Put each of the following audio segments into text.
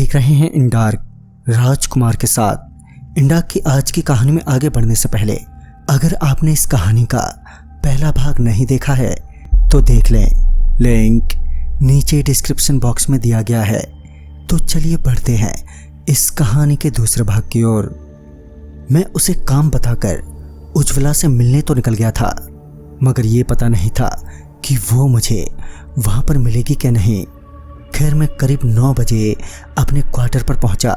देख रहे हैं इन डार्क राजकुमार के साथ। इन डार्क की आज की कहानी में आगे बढ़ने से पहले अगर आपने इस कहानी का पहला भाग नहीं देखा है तो देख लें, लिंक नीचे डिस्क्रिप्शन बॉक्स में दिया गया है। तो चलिए बढ़ते हैं इस कहानी के दूसरे भाग की ओर। मैं उसे काम बताकर उज्ज्वला से मिलने तो निकल गया था, मगर ये पता नहीं था कि वो मुझे वहाँ पर मिलेगी क्या नहीं। खैर मैं करीब 9 बजे अपने क्वार्टर पर पहुंचा,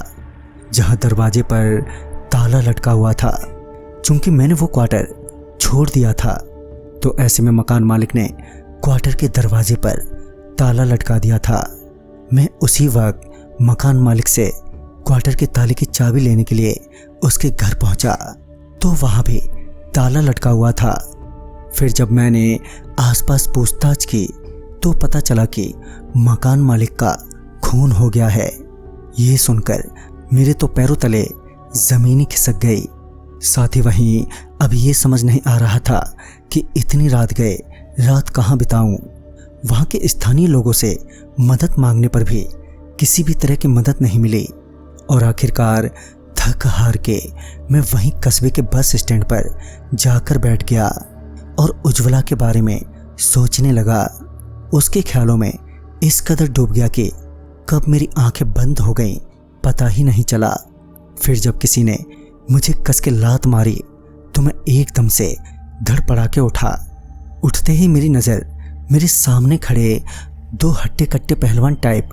जहां दरवाजे पर ताला लटका हुआ था। चूंकि मैंने वो क्वार्टर छोड़ दिया था तो ऐसे में मकान मालिक ने क्वार्टर के दरवाजे पर ताला लटका दिया था। मैं उसी वक्त मकान मालिक से क्वार्टर के ताले की चाबी लेने के लिए उसके घर पहुंचा तो वहां भी ताला लटका हुआ था। फिर जब मैंने आसपास पूछताछ की तो पता चला कि मकान मालिक का खून हो गया है। ये सुनकर मेरे तो पैरों तले जमीन खिसक गई। साथ ही वहीं अब ये समझ नहीं आ रहा था कि इतनी रात गए रात कहाँ बिताऊं। वहाँ के स्थानीय लोगों से मदद मांगने पर भी किसी भी तरह की मदद नहीं मिली और आखिरकार थक हार के मैं वहीं कस्बे के बस स्टैंड पर जाकर बैठ गया और उज्ज्वला के बारे में सोचने लगा। उसके ख्यालों में इस कदर डूब गया कि कब मेरी आंखें बंद हो गईं पता ही नहीं चला। फिर जब किसी ने मुझे कस के लात मारी तो मैं एकदम से धड़पड़ा के उठा। उठते ही मेरी नज़र मेरे सामने खड़े 2 हट्टे कट्टे पहलवान टाइप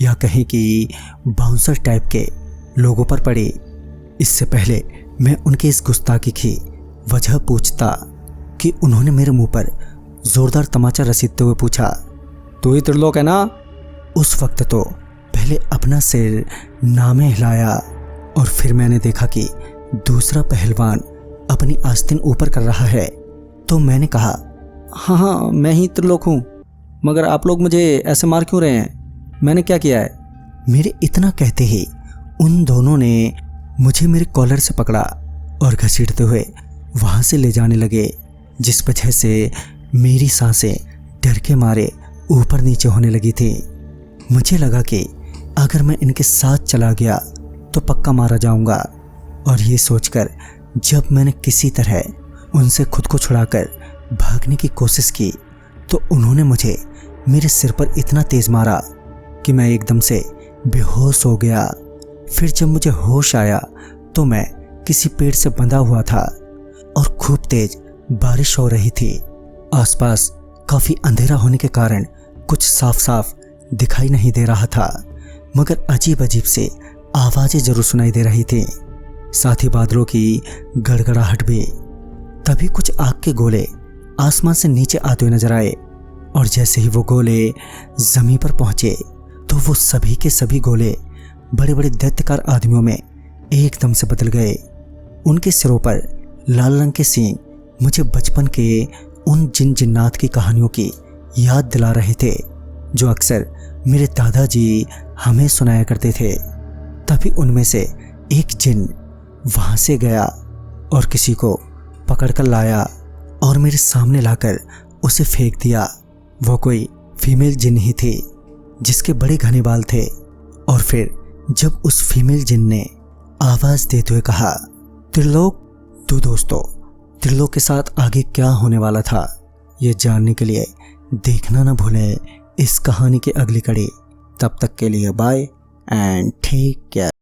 या कहें कि बाउंसर टाइप के लोगों पर पड़ी। इससे पहले मैं उनके इस गुस्ताखी की वजह पूछता कि उन्होंने मेरे मुंह पर जोरदार तमाचा रसीदते हुए पूछा, तू ही त्रिलोक है ना? उस वक्त तो पहले अपना सिर नामे हिलाया और फिर मैंने देखा कि दूसरा पहलवान अपनी आस्तीन ऊपर कर रहा है। तो मैंने कहा, हाँ मैं ही त्रिलोक हूँ, मगर आप लोग मुझे ऐसे मार क्यों रहे हैं? मैंने क्या किया है? मेरे इतना कहते ही उन दोनों ने मुझे मेरे कॉलर से पकड़ा और घसीटते हुए वहाँ से ले जाने लगे, जिस वजह से मेरी सांसें डर के मारे ऊपर नीचे होने लगी थी। मुझे लगा कि अगर मैं इनके साथ चला गया तो पक्का मारा जाऊंगा और ये सोचकर जब मैंने किसी तरह उनसे खुद को छुड़ाकर भागने की कोशिश की तो उन्होंने मुझे मेरे सिर पर इतना तेज मारा कि मैं एकदम से बेहोश हो गया। फिर जब मुझे होश आया तो मैं किसी पेड़ से बंधा हुआ था और खूब तेज बारिश हो रही थी। आसपास काफी अंधेरा होने के कारण कुछ साफ साफ दिखाई नहीं दे रहा था, मगर अजीब अजीब से आवाजें जरूर सुनाई दे रही थी, साथ ही बादलों की गड़गड़ाहट भी। तभी कुछ आग के गोले आसमान से नीचे आते हुए नजर आए और जैसे ही वो गोले जमीन पर पहुंचे तो वो सभी के सभी गोले बड़े बड़े दैत्यकार आदमियों में एकदम से बदल गए। उनके सिरों पर लाल रंग के सींग मुझे बचपन के उन जिन जिन्नात की कहानियों की याद दिला रहे थे जो अक्सर मेरे दादाजी हमें सुनाया करते थे। तभी उनमें से एक जिन वहां से गया और किसी को पकड़कर लाया और मेरे सामने लाकर उसे फेंक दिया। वो कोई फीमेल जिन ही थी जिसके बड़े घने बाल थे। और फिर जब उस फीमेल जिन ने आवाज देते हुए कहा, त्रिलोक, तो दोस्तों त्रिलोक के साथ आगे क्या होने वाला था ये जानने के लिए देखना ना भूलें इस कहानी की अगली कड़ी। तब तक के लिए बाय एंड टेक केयर।